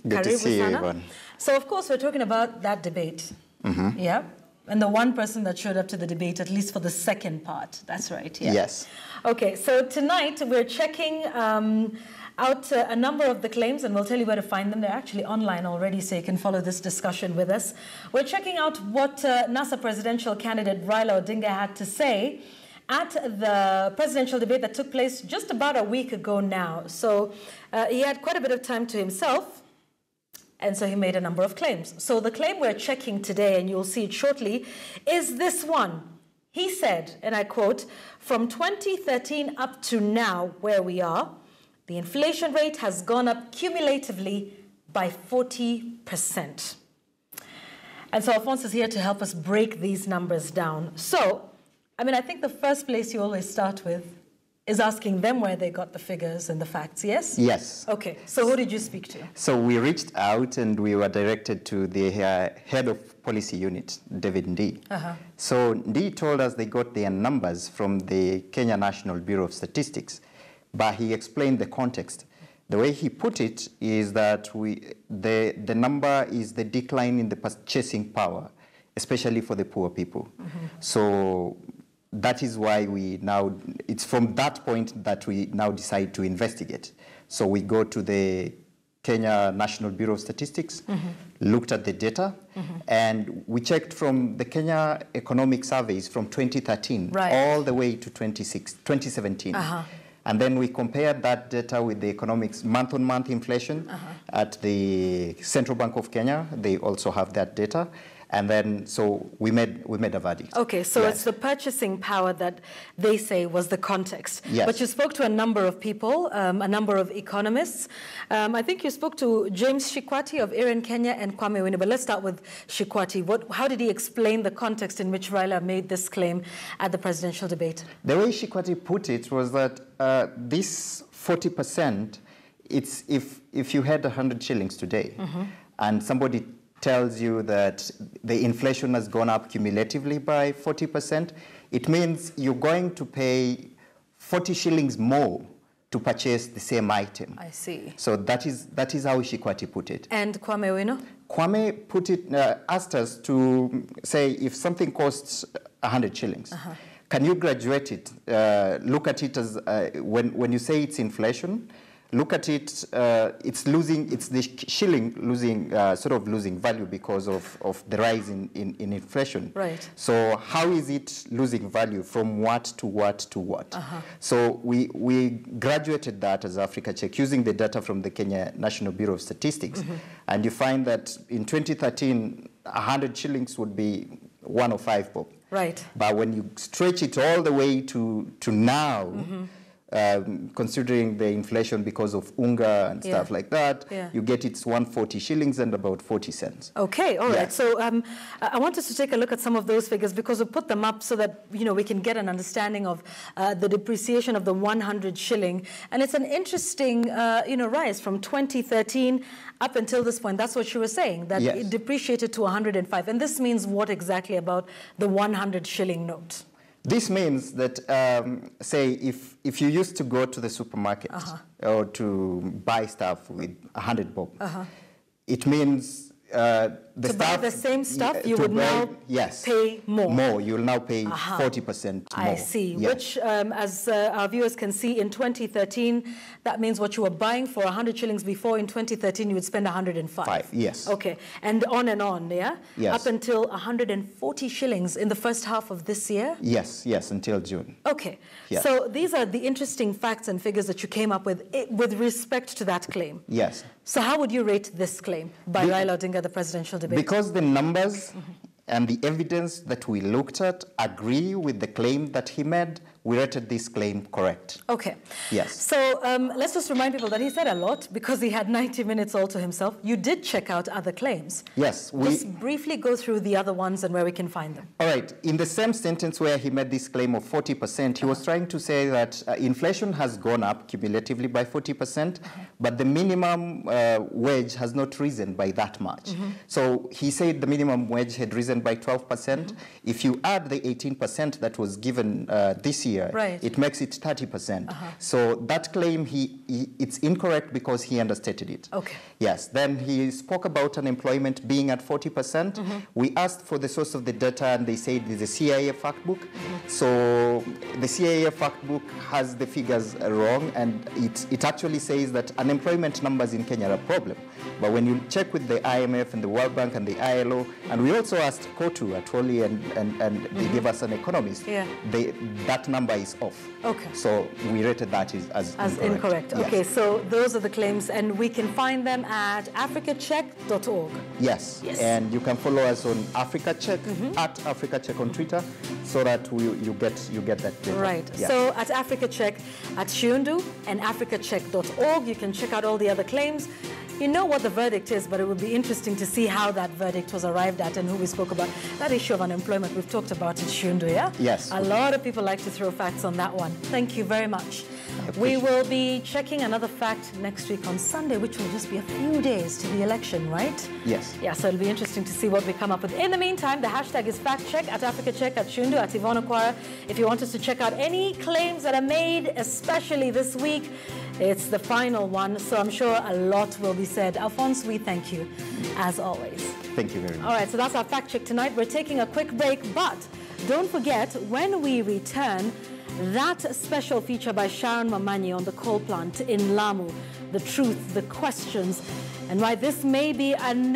Good to see you, Yvonne. So, of course, we're talking about that debate. Yeah? And the one person that showed up to the debate, at least for the second part. That's right, yeah? Yes. Okay, so tonight we're checking out a number of the claims, and we'll tell you where to find them. They're actually online already, so you can follow this discussion with us. We're checking out what NASA presidential candidate Raila Odinga had to say at the presidential debate that took place just about a week ago now. So he had quite a bit of time to himself, and so he made a number of claims. So the claim we're checking today, and you'll see it shortly, is this one. He said, and I quote, "From 2013 up to now, where we are, the inflation rate has gone up cumulatively by 40%. And so Alphonse is here to help us break these numbers down. So, I mean, I think the first place you always start with is asking them where they got the figures and the facts, yes? Yes. Okay, so who did you speak to? So we reached out and we were directed to the head of policy unit, David Ndii. So Ndii told us they got their numbers from the Kenya National Bureau of Statistics, but he explained the context. The way he put it is that the number is the decline in the purchasing power, especially for the poor people. So that is why it's from that point that we now decide to investigate. So we go to the Kenya National Bureau of Statistics, looked at the data, and we checked from the Kenya economic surveys from 2013 all the way to 2017. And then we compared that data with the economics month-on-month inflation at the Central Bank of Kenya. They also have that data. And then, so we made a verdict. Okay, so it's the purchasing power that they say was the context. Yes. But you spoke to a number of people, a number of economists. I think you spoke to James Shikwati of IREN Kenya and Kwame Wini. But let's start with Shikwati. How did he explain the context in which Raila made this claim at the presidential debate? The way Shikwati put it was that this 40%, it's if you had 100 shillings today and somebody tells you that the inflation has gone up cumulatively by 40%, it means you're going to pay 40 shillings more to purchase the same item. I see. So that is how Shikwati put it. And Kwame Wino? Kwame put it, asked us to say if something costs 100 shillings, can you graduate it, look at it as, when you say it's inflation, look at it, it's the shilling sort of losing value because of the rise in inflation. Right. So how is it losing value from what to what to what? So we graduated that as Africa Check using the data from the Kenya National Bureau of Statistics. And you find that in 2013, 100 shillings would be 105 bob. Right. But when you stretch it all the way to now, considering the inflation because of unga and stuff like that, you get it's 140 shillings and about 40 cents. Okay, all right. So I want us to take a look at some of those figures because we put them up so that we can get an understanding of the depreciation of the 100 shilling, and it's an interesting rise from 2013 up until this point. That's what you were saying, that it depreciated to 105, and this means what exactly about the 100 shilling note? This means that, say, if you used to go to the supermarket or to buy stuff with 100 bob, it means to buy the same stuff, you would now pay more. More. You will now pay 40% more. I see. Which, as our viewers can see, in 2013, that means what you were buying for 100 shillings before, in 2013, you would spend 105. Yes. Okay. And on, yeah? Yes. Up until 140 shillings in the first half of this year? Yes, until June. Okay. Yes. So these are the interesting facts and figures that you came up with respect to that claim. Yes. So how would you rate this claim by Raila Odinga, the presidential debate? Because the numbers and the evidence that we looked at agree with the claim that he made, we rated this claim correct. Okay. Yes. So let's just remind people that he said a lot because he had 90 minutes all to himself. You did check out other claims. Yes. Just briefly go through the other ones and where we can find them. All right. In the same sentence where he made this claim of 40%, he was trying to say that inflation has gone up cumulatively by 40%, but the minimum wage has not risen by that much. So he said the minimum wage had risen by 12%. If you add the 18% that was given this year, year, Right. it makes it 30%. So that claim, it's incorrect because he understated it. Okay. Yes. Then he spoke about unemployment being at 40%. We asked for the source of the data, and they said it's a CIA fact book. So the CIA fact book has the figures wrong, and it actually says that unemployment numbers in Kenya are a problem. But when you check with the IMF and the World Bank and the ILO, and we also asked Kotu Atwoli, and they gave us an economist, that number is off. Okay. So we rated that as incorrect. Yes. Okay, so those are the claims, and we can find them at africacheck.org. Yes. And you can follow us on Africa Check, at Africa Check on Twitter, so that you get that data. Right. Yes. So at Africa Check at Shundu and africacheck.org, you can check out all the other claims. You know what the verdict is, but it would be interesting to see how that verdict was arrived at and who we spoke about. That issue of unemployment we've talked about in Shundu, yeah? Yes. A lot of people like to throw facts on that one. Thank you very much. We will be checking another fact next week on Sunday, which will just be a few days to the election, right? Yes. Yeah, so it'll be interesting to see what we come up with. In the meantime, the hashtag is FactCheck at AfricaCheck at Shundu at Yvonne Okwara. If you want us to check out any claims that are made, especially this week, it's the final one, so I'm sure a lot will be said. Alphonse, we thank you, as always. Thank you very much. All right, so that's our fact check tonight. We're taking a quick break, but don't forget, when we return, that special feature by Sharon Mamanyi on the coal plant in Lamu, the truth, the questions, and why this may be an